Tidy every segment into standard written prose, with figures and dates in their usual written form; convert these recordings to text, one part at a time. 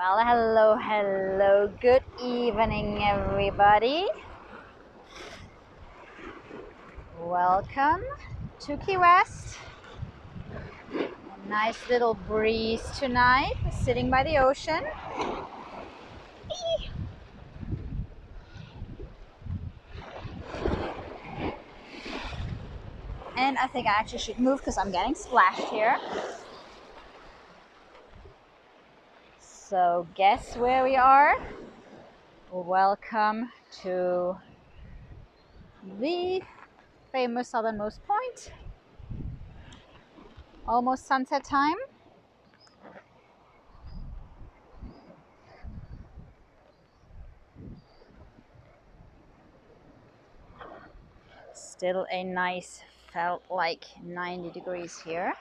Well, hello, good evening, everybody. Welcome to Ki-West. A nice little breeze tonight, sitting by the ocean. And I think I actually should move because I'm getting splashed here. So guess where we are? Welcome to the famous southernmost point. Almost sunset time. Still a nice, felt like 90 degrees here.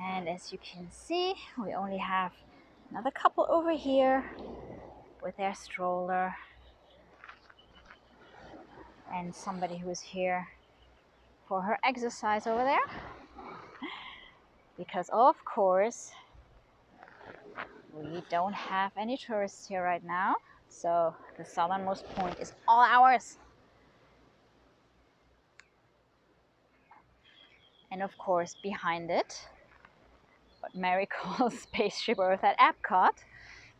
And as you can see, we only have another couple over here with their stroller and somebody who is here for her exercise over there. Because of course, we don't have any tourists here right now. So the southernmost point is all ours. And of course, behind it, what Mary calls Spaceship Earth at Epcot,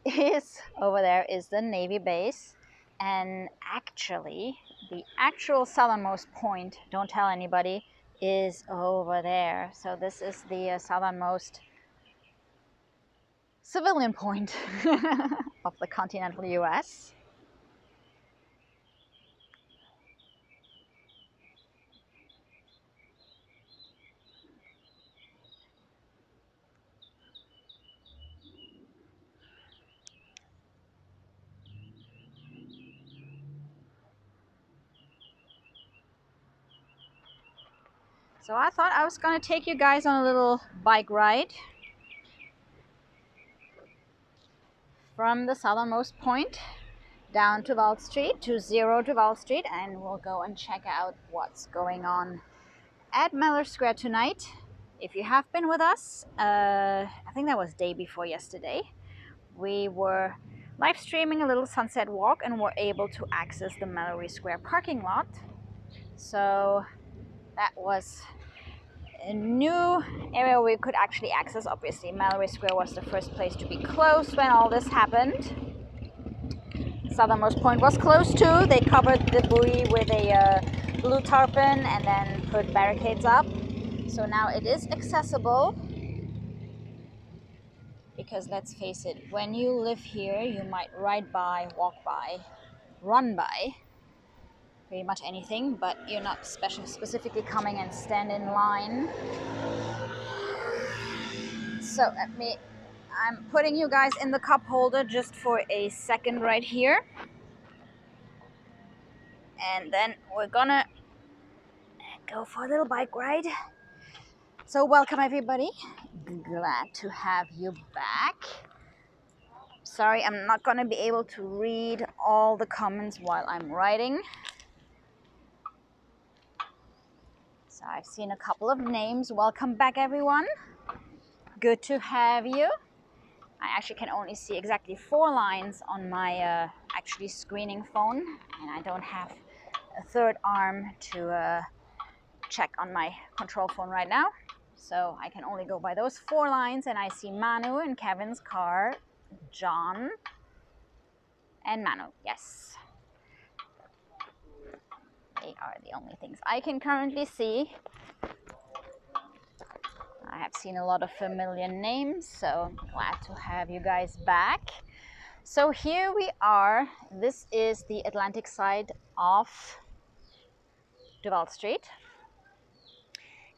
is over there is the Navy base. And actually, the actual southernmost point, don't tell anybody, is over there. So this is the southernmost civilian point of the continental US. So I thought I was going to take you guys on a little bike ride from the southernmost point down to Duval Street, to Zero Duval Street, and we'll go and check out what's going on at Mallory Square tonight. If you have been with us, I think that was day before yesterday, we were live streaming a little sunset walk and were able to access the Mallory Square parking lot. So that was a new area we could actually access. Obviously, Mallory Square was the first place to be closed when all this happened. Southernmost point was closed too. They covered the buoy with a blue tarpaulin and then put barricades up. So now it is accessible. Because let's face it, when you live here, you might ride by, walk by, run by pretty much anything, but you're not specifically coming and stand in line. So I'm putting you guys in the cup holder just for a second right here. And then we're gonna go for a little bike ride. So welcome everybody. Glad to have you back. Sorry, I'm not gonna be able to read all the comments while I'm writing. So I've seen a couple of names. Welcome back everyone. Good to have you. I actually can only see exactly 4 lines on my actually screening phone, and I don't have a third arm to check on my control phone right now. So I can only go by those 4 lines, and I see Manu in Kevin's car, John, and Manu, yes. They are the only things I can currently see. I have seen a lot of familiar names, so glad to have you guys back. So here we are. This is the Atlantic side of Duval Street.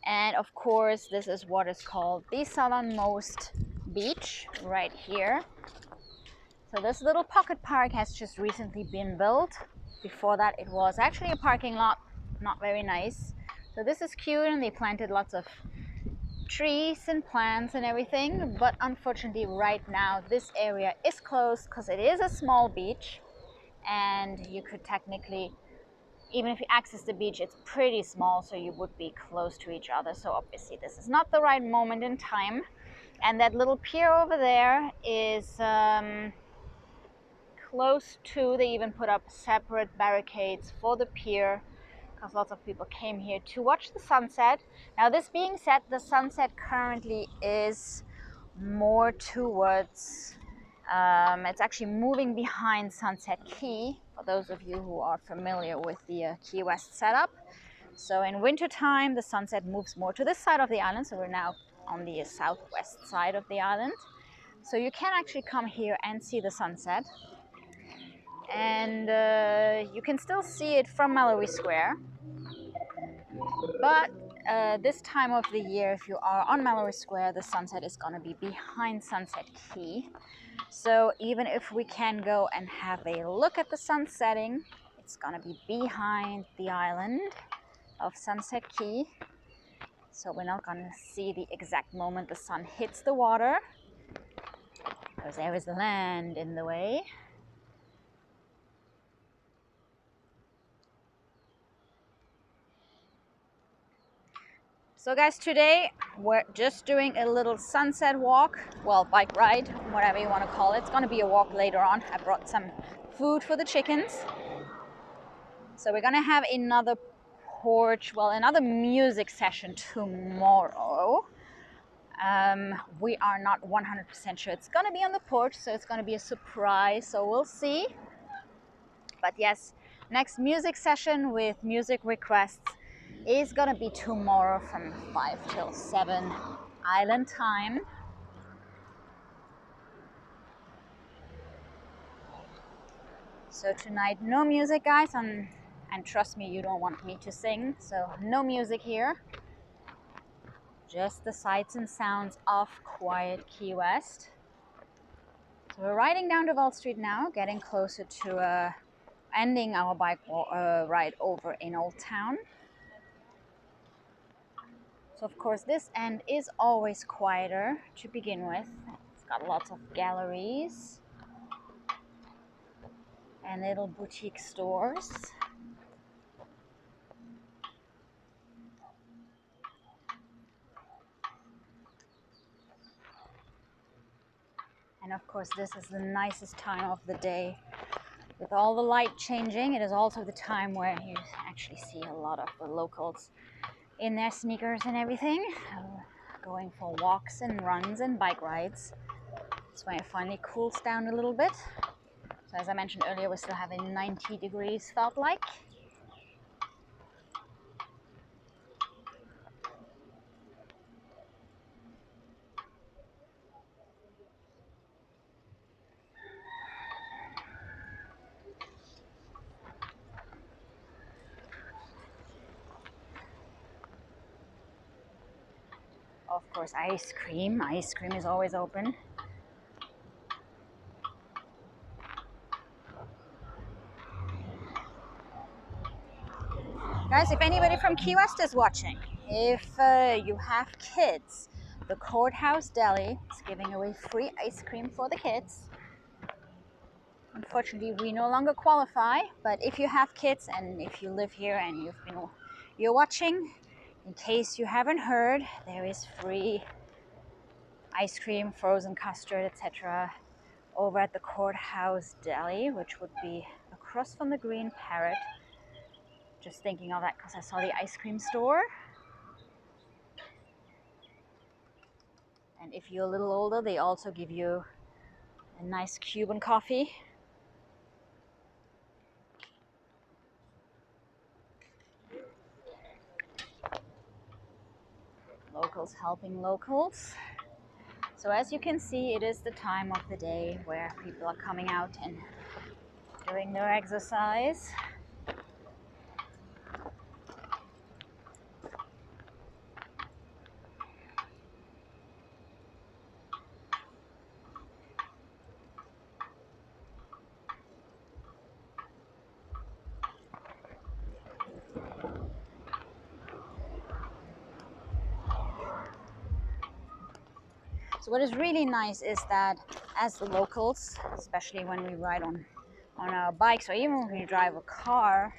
And of course, this is what is called the southernmost beach right here. So this little pocket park has just recently been built. Before that, it was actually a parking lot, not very nice. So this is cute, and they planted lots of trees and plants and everything, but unfortunately right now this area is closed because it is a small beach, and you could technically, even if you access the beach, it's pretty small, so you would be close to each other. So obviously this is not the right moment in time. And that little pier over there is close to, they even put up separate barricades for the pier because lots of people came here to watch the sunset. Now, this being said, the sunset currently is more towards, it's actually moving behind Sunset Key, for those of you who are familiar with the Ki-West setup. So in winter time, the sunset moves more to this side of the island, so we're now on the southwest side of the island. So you can actually come here and see the sunset. And you can still see it from Mallory Square. But this time of the year, if you are on Mallory Square, the sunset is going to be behind Sunset Key. So even if we can go and have a look at the sun setting, it's going to be behind the island of Sunset Key. So we're not going to see the exact moment the sun hits the water, because there is land in the way. So guys, today we're just doing a little sunset walk, well, bike ride, whatever you want to call it. It's going to be a walk later on. I brought some food for the chickens. So we're going to have another porch, well, another music session tomorrow. We are not 100% sure it's going to be on the porch, so it's going to be a surprise, so we'll see. But yes, next music session with music requests is going to be tomorrow from 5 till 7 island time. So tonight, no music, guys, and trust me, you don't want me to sing, so no music here. Just the sights and sounds of quiet Key West. So we're riding down to Wall Street now, getting closer to ending our bike ride over in Old Town. So of course this end is always quieter to begin with. It's got lots of galleries and little boutique stores. And of course this is the nicest time of the day. With all the light changing, it is also the time where you actually see a lot of the locals in their sneakers and everything, going for walks and runs and bike rides. That's why it finally cools down a little bit. So as I mentioned earlier, we're still having 90 degrees felt like. Of course, ice cream. Ice cream is always open. Guys, if anybody from Key West is watching, if you have kids, the Courthouse Deli is giving away free ice cream for the kids. Unfortunately, we no longer qualify, but if you have kids and if you live here and you're watching, in case you haven't heard, there is free ice cream, frozen custard, etc. over at the Courthouse Deli, which would be across from the Green Parrot. Just thinking of that because I saw the ice cream store. And if you're a little older, they also give you a nice Cuban coffee. Locals helping locals. So as you can see, it is the time of the day where people are coming out and doing their exercise. So what is really nice is that as the locals, especially when we ride on our bikes or even when we drive a car,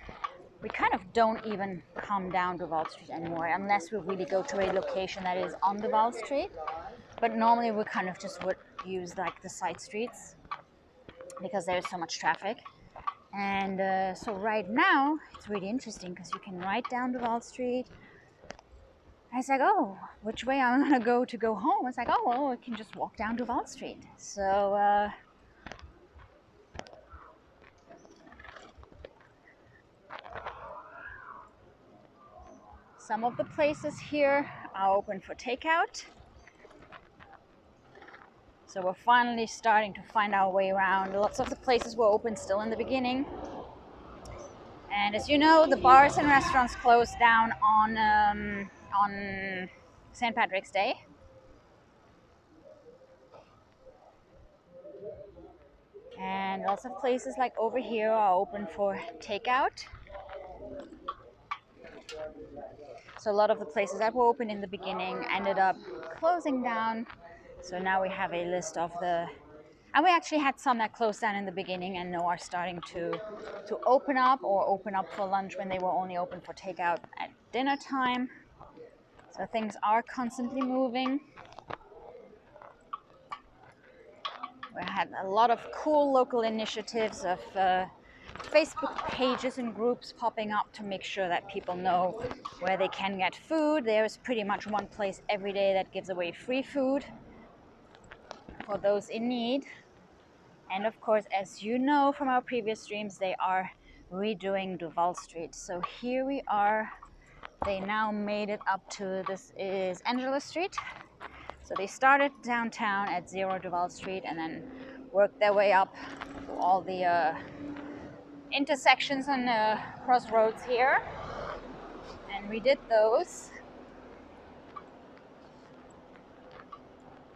we kind of don't even come down to Wall Street anymore unless we really go to a location that is on the Wall Street. but normally we kind of just would use like the side streets because there's so much traffic. And so right now it's really interesting because you can ride down Duval Street. And it's like, oh, which way I'm gonna go to go home? It's like, oh, well, we can just walk down Duval Street. So some of the places here are open for takeout. So we're finally starting to find our way around. Lots of the places were open still in the beginning. And as you know, the bars and restaurants closed down on St. Patrick's Day. And lots of places like over here are open for takeout. So a lot of the places that were open in the beginning ended up closing down. So now we have a list of the, and we actually had some that closed down in the beginning and now are starting to open up or open up for lunch when they were only open for takeout at dinner time. So things are constantly moving. We had a lot of cool local initiatives of Facebook pages and groups popping up to make sure that people know where they can get food. There's pretty much one place every day that gives away free food for those in need. And of course, as you know from our previous streams, they are redoing Duval Street. So here we are. They now made it up to, this is Angela Street. So they started downtown at 0 Duval Street and then worked their way up to all the intersections and crossroads here. And we did those.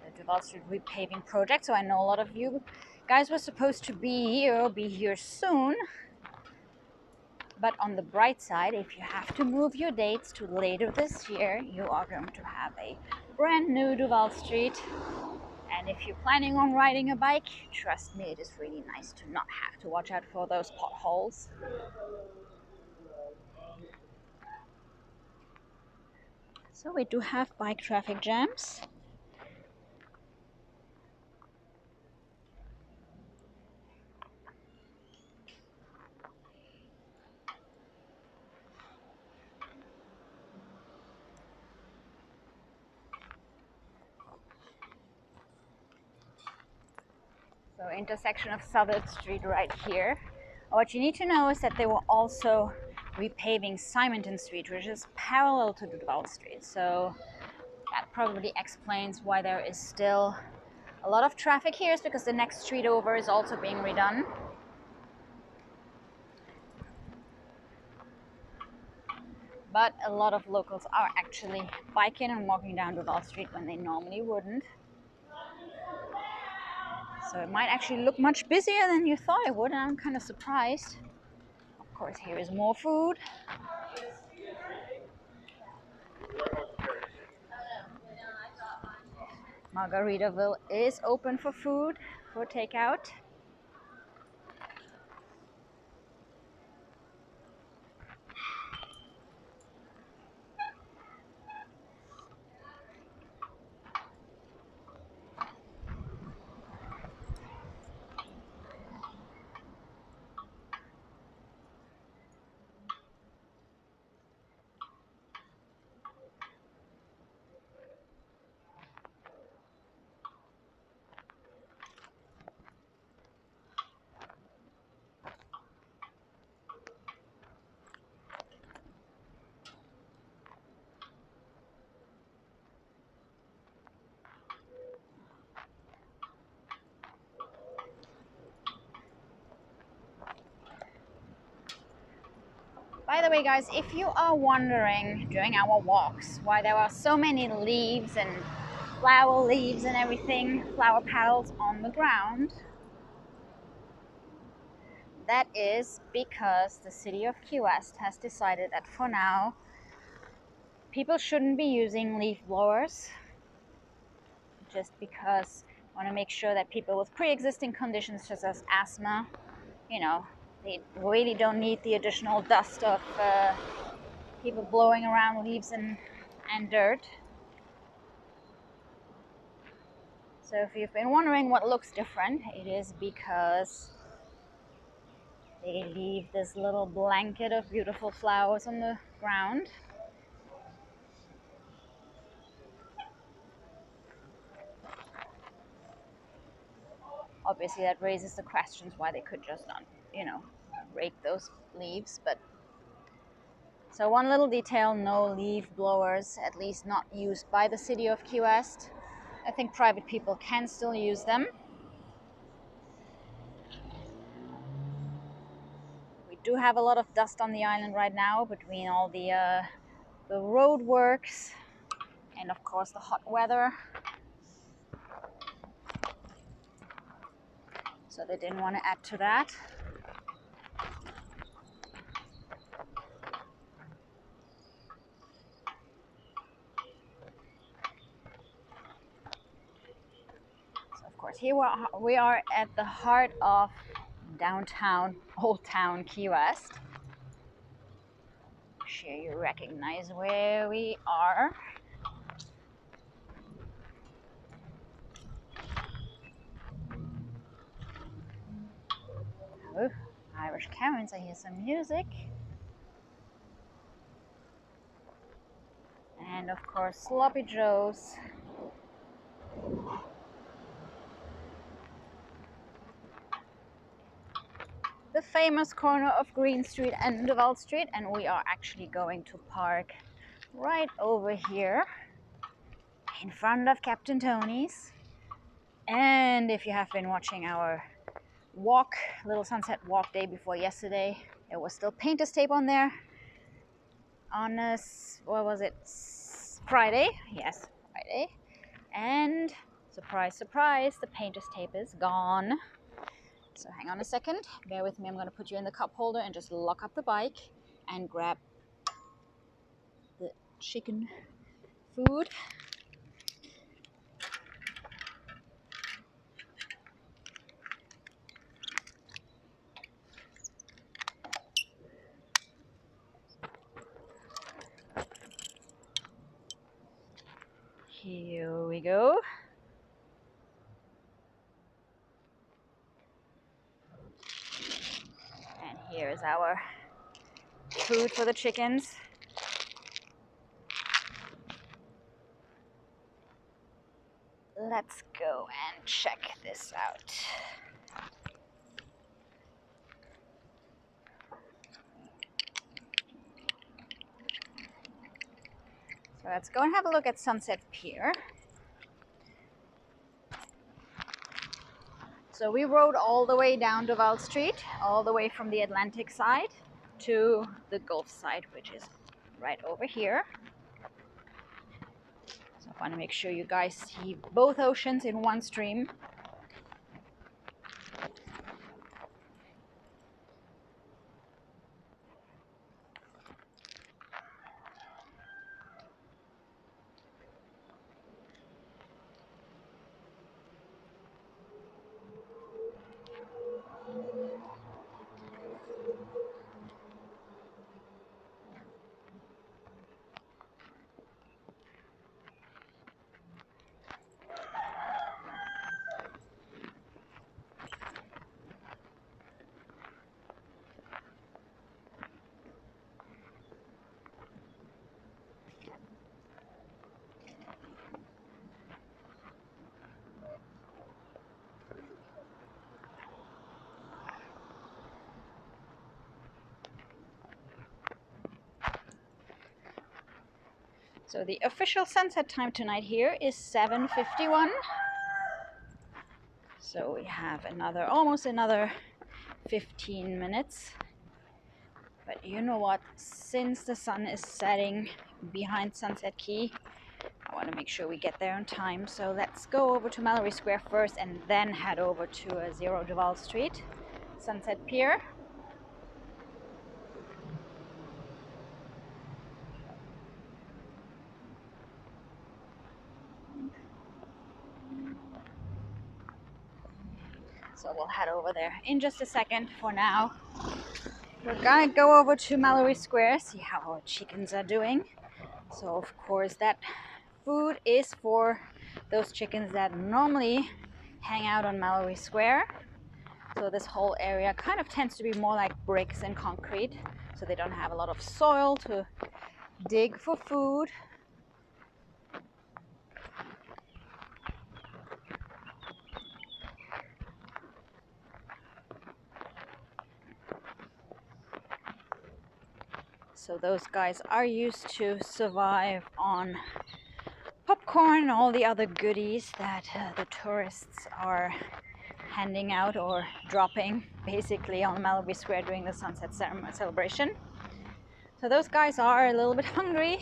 The Duval Street repaving project. So I know a lot of you guys were supposed to be here soon. But on the bright side, if you have to move your dates to later this year, you are going to have a brand new Duval Street. And if you're planning on riding a bike, trust me, it is really nice to not have to watch out for those potholes. So we do have bike traffic jams. So intersection of Southern Street right here. What you need to know is that they were also repaving Simonton Street, which is parallel to Duval Street. So that probably explains why there is still a lot of traffic here, is because the next street over is also being redone. But a lot of locals are actually biking and walking down Duval Street when they normally wouldn't. So it might actually look much busier than you thought it would, and I'm kind of surprised. Of course, here is more food. Margaritaville is open for food, for takeout. By the way, guys, if you are wondering during our walks why there are so many leaves and flower leaves and everything, flower petals on the ground, that is because the city of Ki-West has decided that for now, people shouldn't be using leaf blowers, just because I want to make sure that people with pre-existing conditions such as asthma, you know, they really don't need the additional dust of people blowing around leaves and dirt. So if you've been wondering what looks different, it is because they leave this little blanket of beautiful flowers on the ground. Obviously that raises the questions why they could just not, you know, rake those leaves, but so one little detail, no leaf blowers, at least not used by the city of Ki-West. I think private people can still use them. We do have a lot of dust on the island right now between all the road works and of course the hot weather. So they didn't want to add to that. Of course, here we are at the heart of downtown, Old Town Ki-West. I'm sure you recognize where we are. Oh, Irish Karens, I hear some music. And of course, Sloppy Joe's. The famous corner of Greene Street and Duval Street, and we are actually going to park right over here in front of Captain Tony's. And if you have been watching our walk, little sunset walk day before yesterday, there was still painter's tape on there on a, what was it, Friday? Yes, Friday. And surprise, surprise, the painter's tape is gone. So hang on a second, bear with me, I'm going to put you in the cup holder and just lock up the bike and grab the chicken food. Here we go. And here is our food for the chickens. Let's go and check this out. So let's go and have a look at Sunset Pier. So we rode all the way down Duval Street, all the way from the Atlantic side to the Gulf side, which is right over here. So I want to make sure you guys see both oceans in one stream. So the official sunset time tonight here is 7:51. So we have almost another 15 minutes. But you know what? Since the sun is setting behind Sunset Key, I want to make sure we get there on time. So let's go over to Mallory Square first and then head over to 0 Duval Street, Sunset Pier. So we'll head over there in just a second. For now, we're gonna go over to Mallory Square, see how our chickens are doing. So of course that food is for those chickens that normally hang out on Mallory Square. So this whole area kind of tends to be more like bricks and concrete, so they don't have a lot of soil to dig for food. So those guys are used to survive on popcorn and all the other goodies that the tourists are handing out or dropping basically on Mallory Square during the sunset celebration. So those guys are a little bit hungry,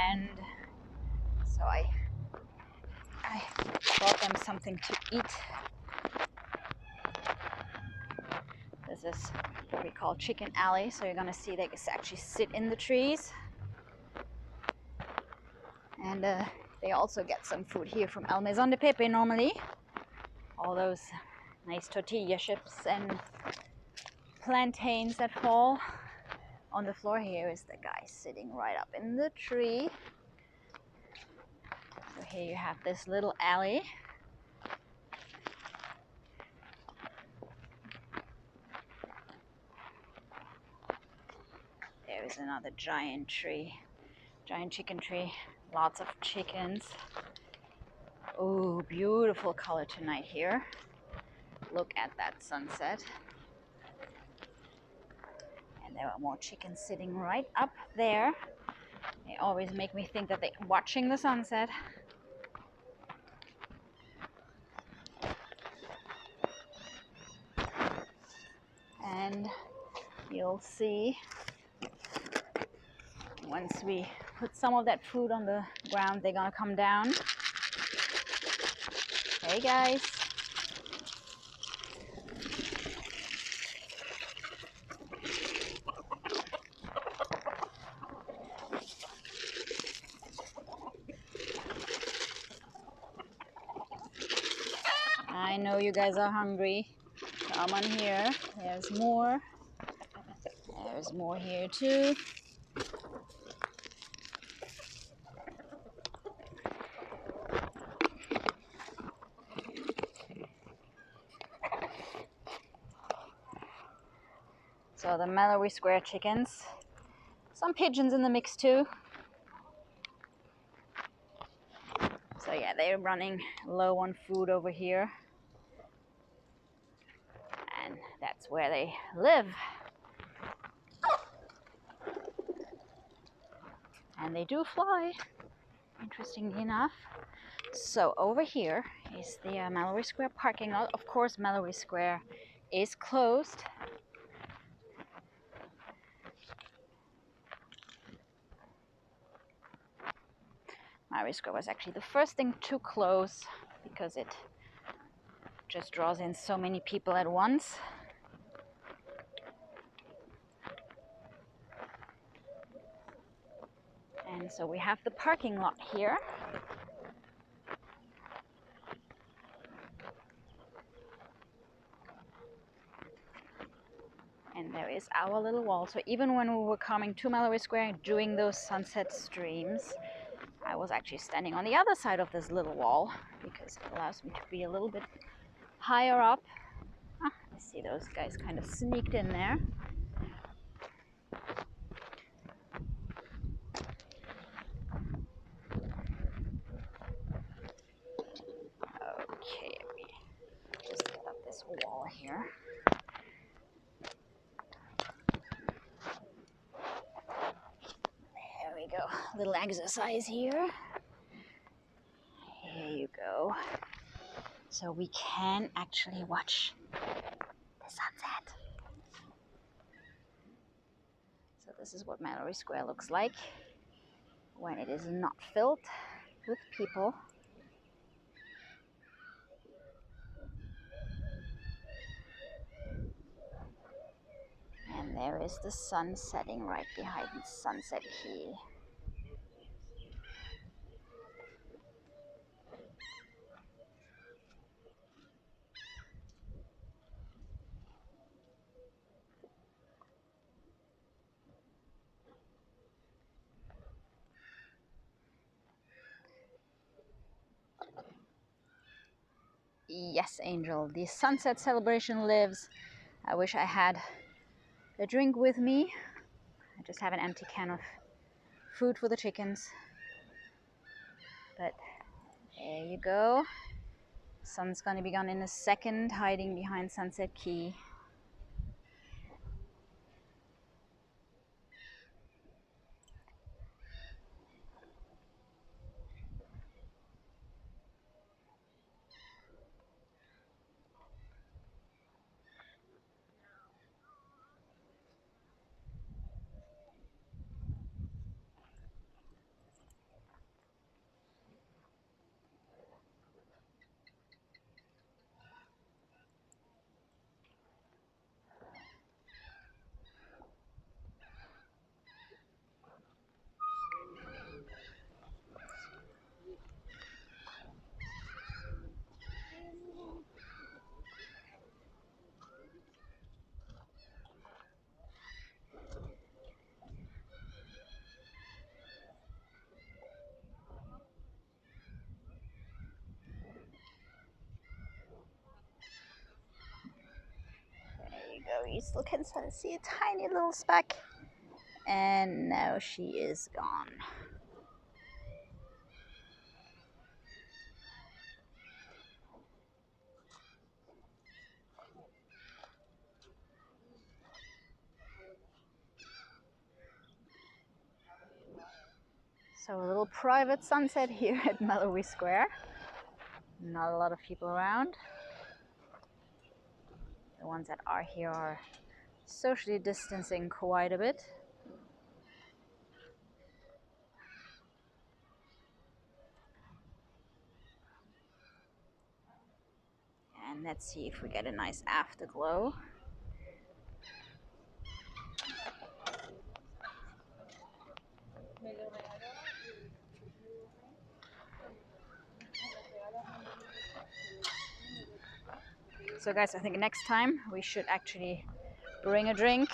and so I brought them something to eat. This is what we call chicken alley, so you're gonna see they actually sit in the trees. And they also get some food here from El Maison de Pepe normally. All those nice tortilla chips and plantains that fall on the floor. Here is the guy sitting right up in the tree. So here you have this little alley. There is another giant tree, giant chicken tree. Lots of chickens. Oh, beautiful color tonight here. Look at that sunset. And there are more chickens sitting right up there. They always make me think that they're watching the sunset. And you'll see once we put some of that food on the ground, they're gonna come down. Hey guys. I know you guys are hungry. Come on here. There's more. There's more here too. So the Mallory Square chickens. Some pigeons in the mix too. So yeah, they're running low on food over here. And that's where they live. And they do fly, interestingly enough. So over here is the Mallory Square parking lot. Of course, Mallory Square is closed. Mallory Square was actually the first thing to close because it just draws in so many people at once. And so we have the parking lot here. And there is our little wall. So even when we were coming to Mallory Square doing those sunset streams, I was actually standing on the other side of this little wall because it allows me to be a little bit higher up. I see those guys kind of sneaked in there. Okay, let me just get up this wall here. There we go. A little exercise here. Here you go. So we can actually watch the sunset. So this is what Mallory Square looks like when it is not filled with people. And there is the sun setting right behind Sunset Key. Yes, Angel, the sunset celebration lives. I wish I had a drink with me. I just have an empty can of food for the chickens. But there you go. Sun's gonna be gone in a second, hiding behind Sunset Key. You still can see a tiny little speck, and now she is gone. So a little private sunset here at Mallory Square. Not a lot of people around. The ones that are here are socially distancing quite a bit. And let's see if we get a nice afterglow. So guys, I think next time we should actually bring a drink.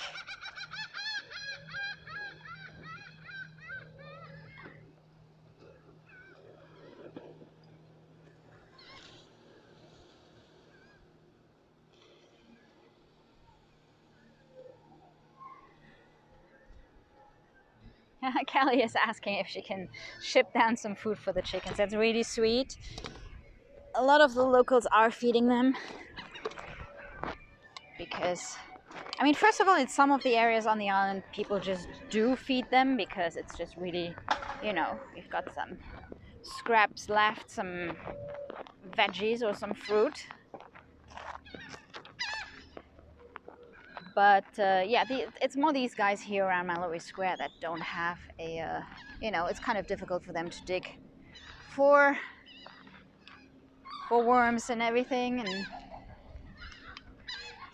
Kelly is asking if she can ship down some food for the chickens. That's really sweet. A lot of the locals are feeding them because, I mean, first of all, in some of the areas on the island, people just do feed them because it's just really, you know, we've got some scraps left, some veggies or some fruit. But yeah, it's more these guys here around Mallory Square that don't have a, you know, it's kind of difficult for them to dig for worms and everything, and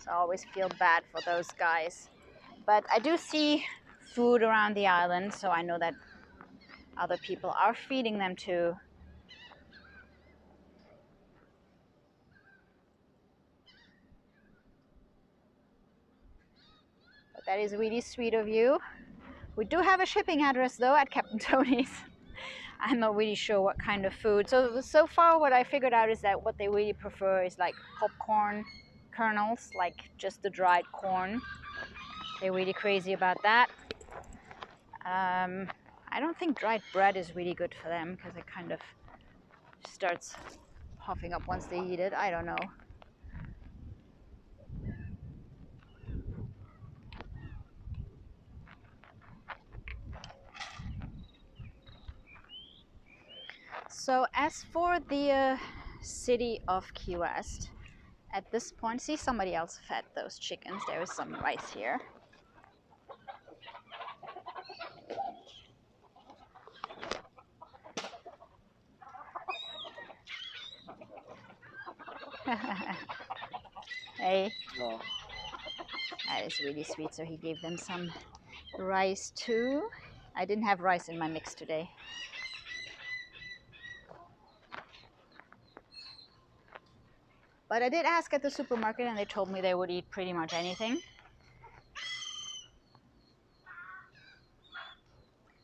so I always feel bad for those guys. But I do see food around the island, so I know that other people are feeding them too. But that is really sweet of you. We do have a shipping address though at Captain Tony's. I'm not really sure what kind of food. So far what I figured out is that what they really prefer is like popcorn kernels, like just the dried corn. They're really crazy about that. I don't think dried bread is really good for them because it kind of starts puffing up once they eat it. I don't know. So as for the city of Ki-West, at this point, see, somebody else fed those chickens. There is some rice here. Hey. No. That is really sweet. So he gave them some rice too. I didn't have rice in my mix today. But I did ask at the supermarket and they told me they would eat pretty much anything.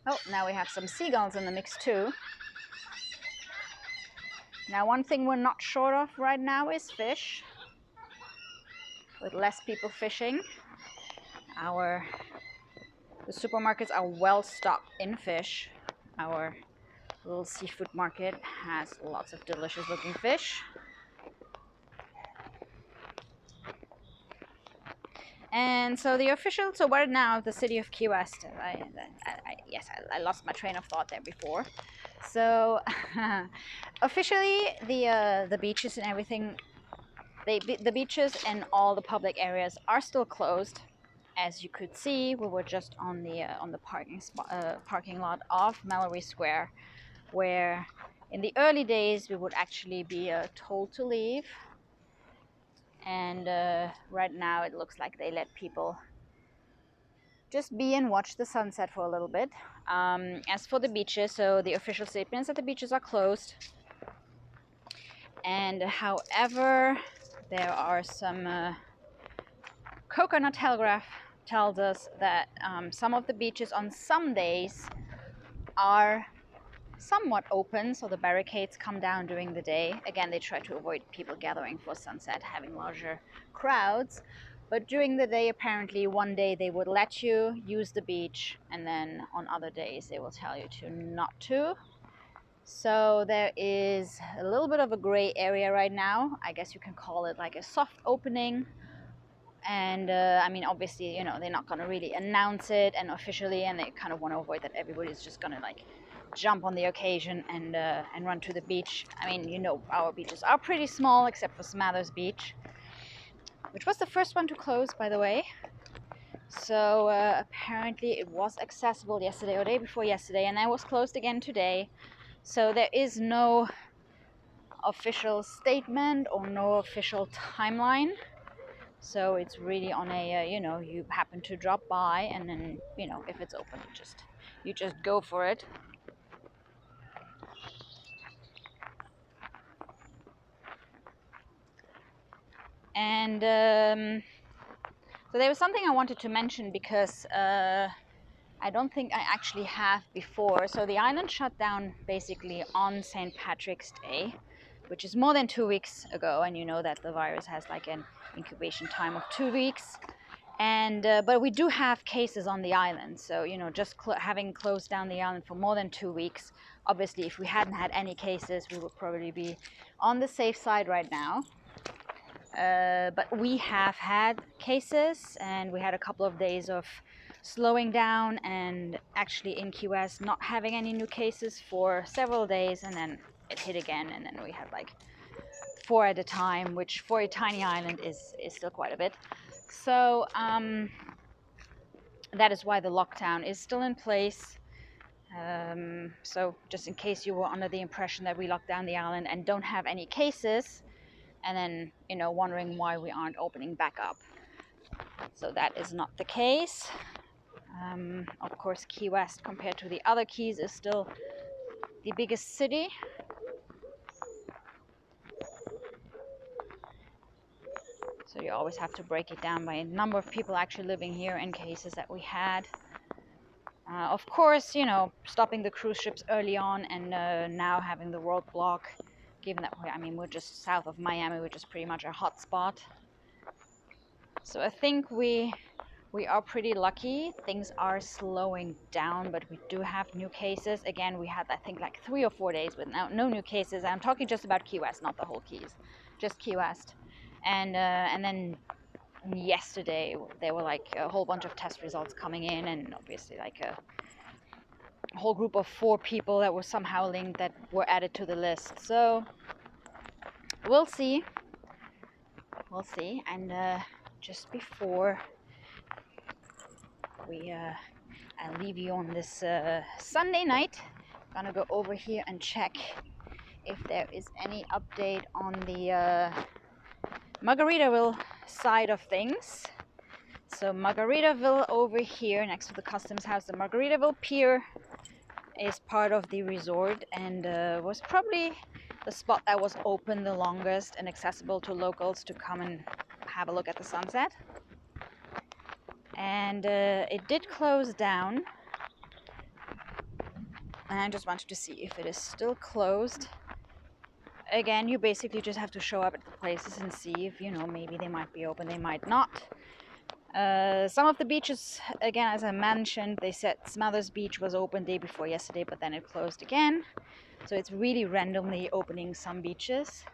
Oh, now we have some seagulls in the mix too. Now, one thing we're not short of right now is fish. With less people fishing, the supermarkets are well stocked in fish. Our little seafood market has lots of delicious looking fish. And so the official, so what now? The city of Ki-Uwest. Yes, I lost my train of thought there before. So officially, the beaches and everything, the beaches and all the public areas are still closed. As you could see, we were just on the parking lot of Mallory Square, where in the early days we would actually be told to leave. And right now it looks like they let people just be and watch the sunset for a little bit. As for the beaches, so the official statement is that the beaches are closed. And however, there are some Coconut Telegraph tells us that some of the beaches on some days are somewhat open, so the barricades come down during the day. Again, they try to avoid people gathering for sunset, having larger crowds. But during the day, apparently, one day they would let you use the beach, and then on other days they will tell you to not to. So there is a little bit of a gray area right now. I guess you can call it like a soft opening. And I mean, obviously, you know, they're not going to really announce it and officially, and they kind of want to avoid that everybody's just going to like jump on the occasion and run to the beach. I mean, you know, our beaches are pretty small except for Smathers Beach, which was the first one to close, by the way. So apparently it was accessible yesterday or day before yesterday, and then was closed again today. So there is no official statement or no official timeline. So it's really on a, you know, you happen to drop by, and then, you know, if it's open, you just go for it. And so there was something I wanted to mention because I don't think I actually have before. So the island shut down basically on St. Patrick's Day, which is more than 2 weeks ago, and you know that the virus has like an incubation time of 2 weeks. And but we do have cases on the island, so you know, just having closed down the island for more than 2 weeks, obviously if we hadn't had any cases we would probably be on the safe side right now. But we have had cases, and we had a couple of days of slowing down and actually in Ki-Uwest not having any new cases for several days, and then it hit again, and then we had like 4 at a time, which for a tiny island is still quite a bit. So that is why the lockdown is still in place. So just in case you were under the impression that we locked down the island and don't have any cases, and then, you know, wondering why we aren't opening back up. So that is not the case. Of course, Ki-Uwest compared to the other keys is still the biggest city. So you always have to break it down by a number of people actually living here in cases that we had. Of course, you know, stopping the cruise ships early on, and now having the world block, given that we're just south of Miami, which is pretty much a hot spot. So I think we are pretty lucky. Things are slowing down, but we do have new cases. Again, we had, I think, like 3 or 4 days with no new cases. I'm talking just about Ki-Uwest, not the whole keys, just Ki-Uwest. And then yesterday there were like a whole bunch of test results coming in, and obviously like a whole group of 4 people that were somehow linked that were added to the list. So we'll see. And just before I leave you on this Sunday night, I'm gonna go over here and check if there is any update on the Margaritaville side of things. So Margaritaville over here next to the customs house, the Margaritaville Pier is part of the resort, and was probably the spot that was open the longest and accessible to locals to come and have a look at the sunset. And it did close down, and I just wanted to see if it is still closed. again, you basically just have to show up at the places and see if, you know, maybe they might be open, they might not. Some of the beaches, again, as I mentioned, they said Smothers Beach was open day before yesterday, but then it closed again. So it's really randomly opening some beaches.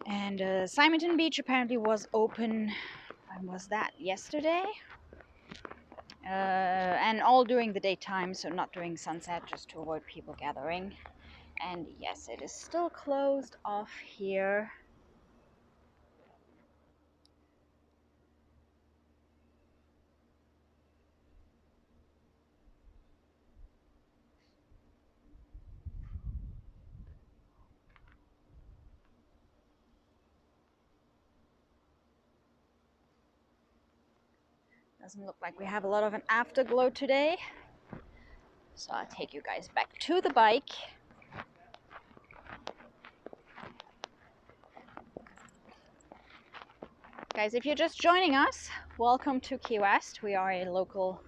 And Simonton Beach apparently was open, when was that? Yesterday? And all during the daytime, so not during sunset, just to avoid people gathering. And yes, it is still closed off here. Doesn't look like we have a lot of an afterglow today. So I'll take you guys back to the bike. Guys, if you're just joining us, welcome to Ki-West. We are a local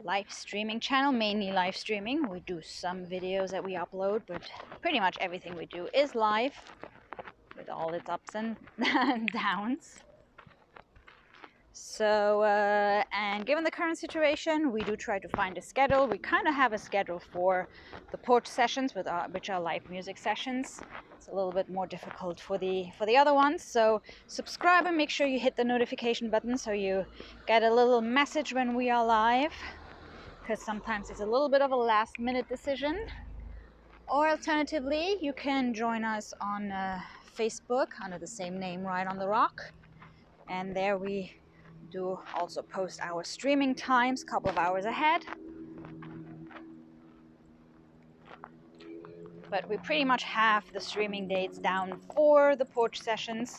live streaming channel, mainly live streaming. We do some videos that we upload, but pretty much everything we do is live with all its ups and downs. So, and given the current situation, we do try to find a schedule. We kind of have a schedule for the porch sessions, which are live music sessions. It's a little bit more difficult for the other ones. So subscribe and make sure you hit the notification button so you get a little message when we are live, because sometimes it's a little bit of a last-minute decision. Or alternatively, you can join us on Facebook under the same name, Right on the Rock, and there we do also post our streaming times a couple of hours ahead. But we pretty much have the streaming dates down for the porch sessions,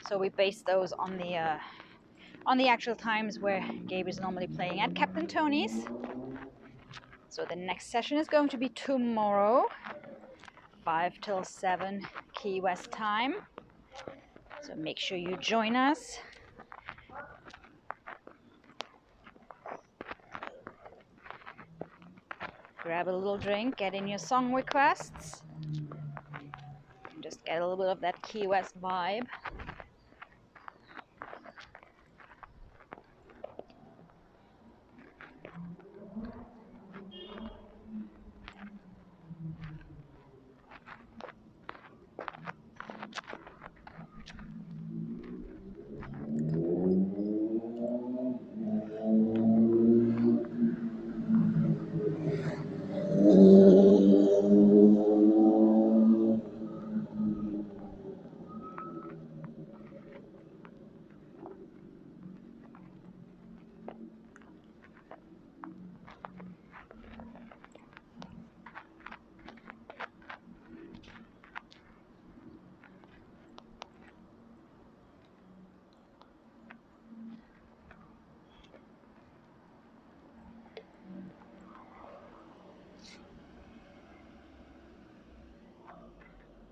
so we base those on the actual times where Gabe is normally playing at Captain Tony's. So the next session is going to be tomorrow, 5 till 7 Ki-West time. So make sure you join us. Grab a little drink, get in your song requests, and just get a little bit of that Ki-West vibe.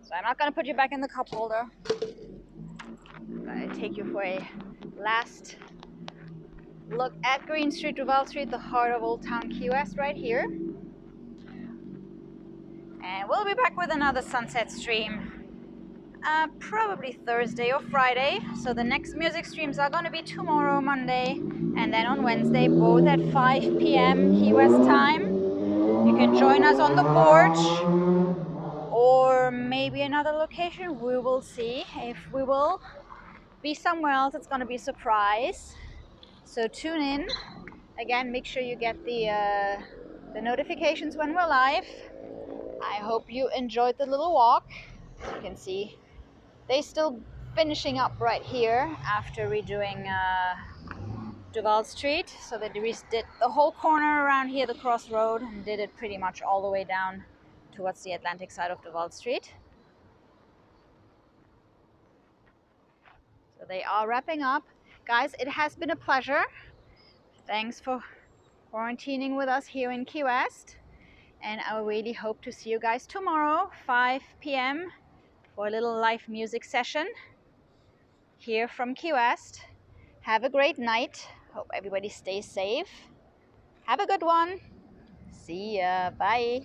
So I'm not going to put you back in the cup holder. I'm going to take you for a last look at Greene Street, Duval Street, the heart of Old Town Ki-West right here. And we'll be back with another sunset stream probably Thursday or Friday. So the next music streams are going to be tomorrow, Monday, and then on Wednesday, both at 5 p.m. Ki-West time. You can join us on the porch or maybe another location. We will see. If we will be somewhere else, it's going to be a surprise. So tune in. Again, make sure you get the notifications when we're live. I hope you enjoyed the little walk. As you can see, they're still finishing up right here after redoing Duval Street. So they did the whole corner around here, the crossroad, and did it pretty much all the way down towards the Atlantic side of Duval Street. So they are wrapping up. Guys, it has been a pleasure. Thanks for quarantining with us here in Ki-West. And I really hope to see you guys tomorrow, 5 p.m. for a little live music session here from Ki-West. Have a great night. Hope everybody stays safe. Have a good one. See ya. Bye.